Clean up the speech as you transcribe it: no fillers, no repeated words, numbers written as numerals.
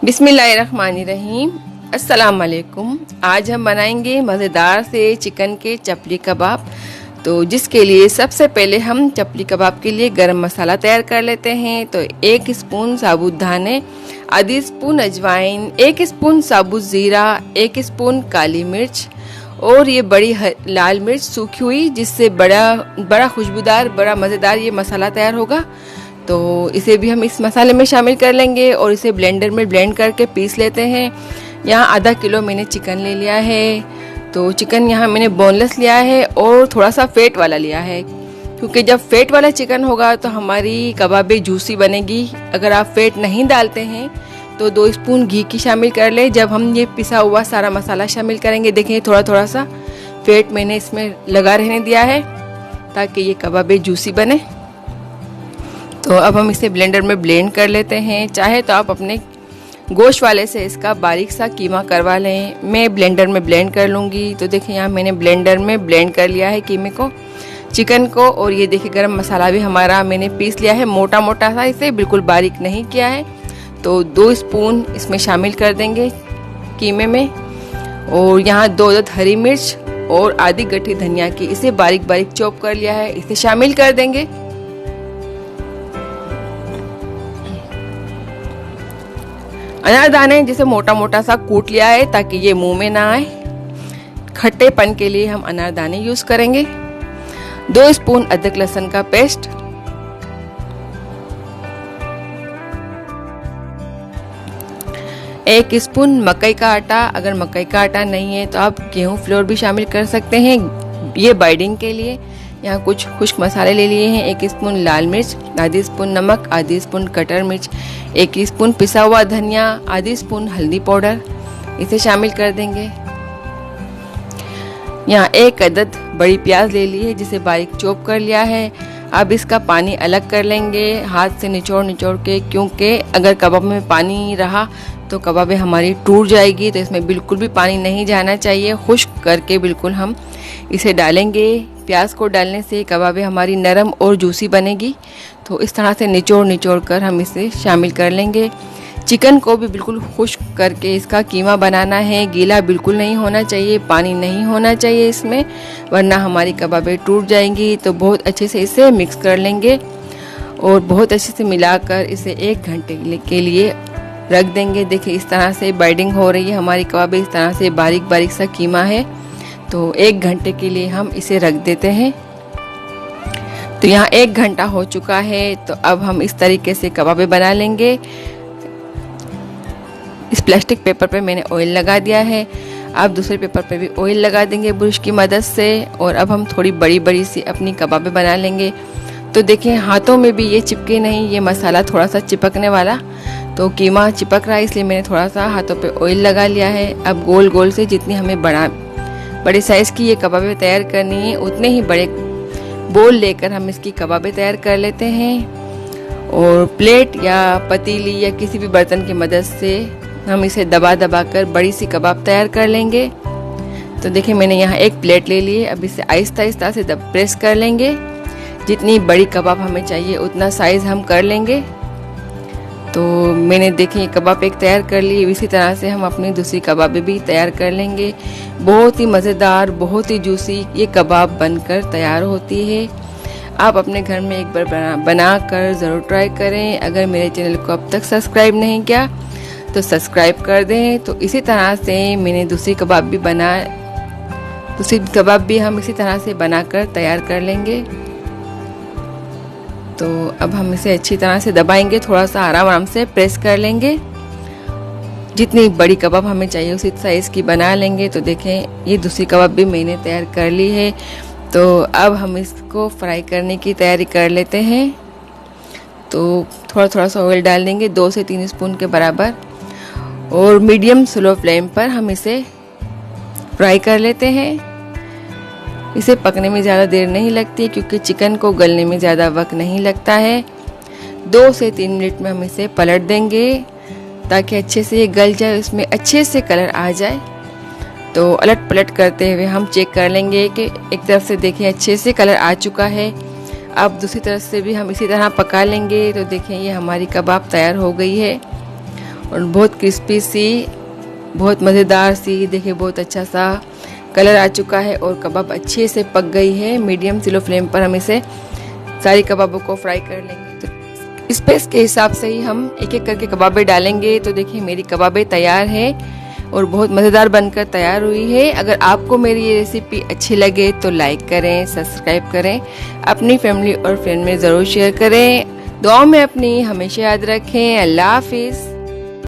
बिस्मिल्लाहिर्रहमानिर्रहीम। अस्सलाम वालेकुम। आज हम बनाएंगे मज़ेदार से चिकन के चपली कबाब। तो जिसके लिए सबसे पहले हम चपली कबाब के लिए गरम मसाला तैयार कर लेते हैं। तो 1 स्पून साबुत दाने, आधी स्पून अजवाइन, 1 स्पून साबुत ज़ीरा, 1 स्पून काली मिर्च और ये बड़ी लाल मिर्च सूखी हुई, जिससे बड़ा खुशबूदार बड़ा मज़ेदार ये मसाला तैयार होगा। तो इसे भी हम इस मसाले में शामिल कर लेंगे और इसे ब्लेंडर में ब्लेंड करके पीस लेते हैं। यहाँ आधा किलो मैंने चिकन ले लिया है। तो चिकन यहाँ मैंने बोनलेस लिया है और थोड़ा सा फेट वाला लिया है, क्योंकि जब फेट वाला चिकन होगा तो हमारी कबाबें जूसी बनेगी। अगर आप फेट नहीं डालते हैं तो 2 स्पून घी की शामिल कर ले। जब हम ये पिसा हुआ सारा मसाला शामिल करेंगे, देखें थोड़ा थोड़ा सा फेट मैंने इसमें लगा रहने दिया है ताकि ये कबाबें जूसी बने। तो अब हम इसे ब्लेंडर में ब्लेंड कर लेते हैं। चाहे तो आप अपने गोश्त वाले से इसका बारीक सा कीमा करवा लें। मैं ब्लेंडर में ब्लेंड कर लूँगी। तो देखिए यहाँ मैंने ब्लेंडर में ब्लेंड कर लिया है कीमे को, चिकन को। और ये देखिए गरम मसाला भी हमारा मैंने पीस लिया है मोटा मोटा सा, इसे बिल्कुल बारीक नहीं किया है। तो 2 स्पून इसमें शामिल कर देंगे कीमे में। और यहाँ 2 अदद हरी मिर्च और आधी गठी धनिया की, इसे बारीक बारीक चॉप कर लिया है, इसे शामिल कर देंगे। अनारदाने जिसे मोटा मोटा सा कूट लिया है ताकि ये मुंह में ना आए। खट्टेपन के लिए हम अनारदाने यूज करेंगे। 2 स्पून अदरक लहसुन का पेस्ट, 1 स्पून मकई का आटा। अगर मकई का आटा नहीं है तो आप गेहूं फ्लोर भी शामिल कर सकते हैं, ये बाइंडिंग के लिए। यहाँ कुछ खुश्क मसाले ले लिए हैं। 1 स्पून लाल मिर्च, आधी स्पून नमक, आधी स्पून कटर मिर्च, 1 स्पून पिसा हुआ धनिया, आधी स्पून हल्दी पाउडर, इसे शामिल कर देंगे। यहाँ 1 अदद बड़ी प्याज ले ली है, जिसे बारीक चॉप कर लिया है। अब इसका पानी अलग कर लेंगे हाथ से निचोड़ निचोड़ के, क्योंकि अगर कबाब में पानी रहा तो कबाबें हमारी टूट जाएगी। तो इसमें बिल्कुल भी पानी नहीं जाना चाहिए, खुश्क करके बिल्कुल हम इसे डालेंगे। प्याज को डालने से कबाबें हमारी नरम और जूसी बनेगी। तो इस तरह से निचोड़ निचोड़ कर हम इसे शामिल कर लेंगे। चिकन को भी बिल्कुल खुश्क करके इसका कीमा बनाना है, गीला बिल्कुल नहीं होना चाहिए, पानी नहीं होना चाहिए इसमें, वरना हमारी कबाबें टूट जाएंगी। तो बहुत अच्छे से इसे मिक्स कर लेंगे और बहुत अच्छे से मिलाकर इसे 1 घंटे के लिए रख देंगे। देखिए इस तरह से बाइंडिंग हो रही है हमारी कबाबें, इस तरह से बारीक बारीक सा कीमा है। तो 1 घंटे के लिए हम इसे रख देते हैं। तो यहाँ 1 घंटा हो चुका है। तो अब हम इस तरीके से कबाबें बना लेंगे। इस प्लास्टिक पेपर पे मैंने ऑयल लगा दिया है, आप दूसरे पेपर पे भी ऑयल लगा देंगे ब्रश की मदद से। और अब हम थोड़ी बड़ी बड़ी सी अपनी कबाबें बना लेंगे। तो देखिए हाथों में भी ये चिपके नहीं, ये मसाला थोड़ा सा चिपकने वाला, तो कीमा चिपक रहा है, इसलिए मैंने थोड़ा सा हाथों पे ऑयल लगा लिया है। अब गोल गोल से जितनी हमें बड़े साइज़ की ये कबाबें तैयार करनी है, उतने ही बड़े बोल लेकर हम इसकी कबाबें तैयार कर लेते हैं। और प्लेट या पतीली या किसी भी बर्तन की मदद से हम इसे दबा दबा कर बड़ी सी कबाब तैयार कर लेंगे। तो देखिए मैंने यहाँ 1 प्लेट ले ली है। अब इसे आहिस्ता आहिस्ता से प्रेस कर लेंगे। जितनी बड़ी कबाब हमें चाहिए उतना साइज़ हम कर लेंगे। तो मैंने देखिए कबाब एक तैयार कर ली, इसी तरह से हम अपनी दूसरी कबाबें भी तैयार कर लेंगे। बहुत ही मज़ेदार, बहुत ही जूसी ये कबाब बनकर तैयार होती है। आप अपने घर में एक बार बना कर ज़रूर ट्राई करें। अगर मेरे चैनल को अब तक सब्सक्राइब नहीं किया तो सब्सक्राइब कर दें। तो इसी तरह से मैंने दूसरी कबाब भी हम इसी तरह से बनाकर तैयार कर लेंगे। तो अब हम इसे अच्छी तरह से दबाएंगे, थोड़ा सा आराम आराम से प्रेस कर लेंगे। जितनी बड़ी कबाब हमें चाहिए उसी साइज़ की बना लेंगे। तो देखें ये दूसरी कबाब भी मैंने तैयार कर ली है। तो अब हम इसको फ्राई करने की तैयारी कर लेते हैं। तो थोड़ा थोड़ा सा ऑयल डाल देंगे, 2 से 3 स्पून के बराबर, और मीडियम स्लो फ्लेम पर हम इसे फ्राई कर लेते हैं। इसे पकने में ज़्यादा देर नहीं लगती, क्योंकि चिकन को गलने में ज़्यादा वक्त नहीं लगता है। 2 से 3 मिनट में हम इसे पलट देंगे ताकि अच्छे से ये गल जाए, उसमें अच्छे से कलर आ जाए। तो अलट पलट करते हुए हम चेक कर लेंगे कि एक तरफ से देखिए अच्छे से कलर आ चुका है। अब दूसरी तरफ से भी हम इसी तरह पका लेंगे। तो देखें ये हमारी कबाब तैयार हो गई है। और बहुत क्रिस्पी सी, बहुत मज़ेदार सी। देखिए बहुत अच्छा सा कलर आ चुका है और कबाब अच्छे से पक गई है। मीडियम स्लो फ्लेम पर हम इसे सारी कबाबों को फ्राई कर लेंगे। तो स्पेस के हिसाब से ही हम एक एक करके कबाबें डालेंगे। तो देखिए मेरी कबाबें तैयार है और बहुत मज़ेदार बनकर तैयार हुई है। अगर आपको मेरी ये रेसिपी अच्छी लगे तो लाइक करें, सब्सक्राइब करें, अपनी फैमिली और फ्रेंड में ज़रूर शेयर करें। दुआओं में अपनी हमेशा याद रखें। अल्लाह हाफिज़।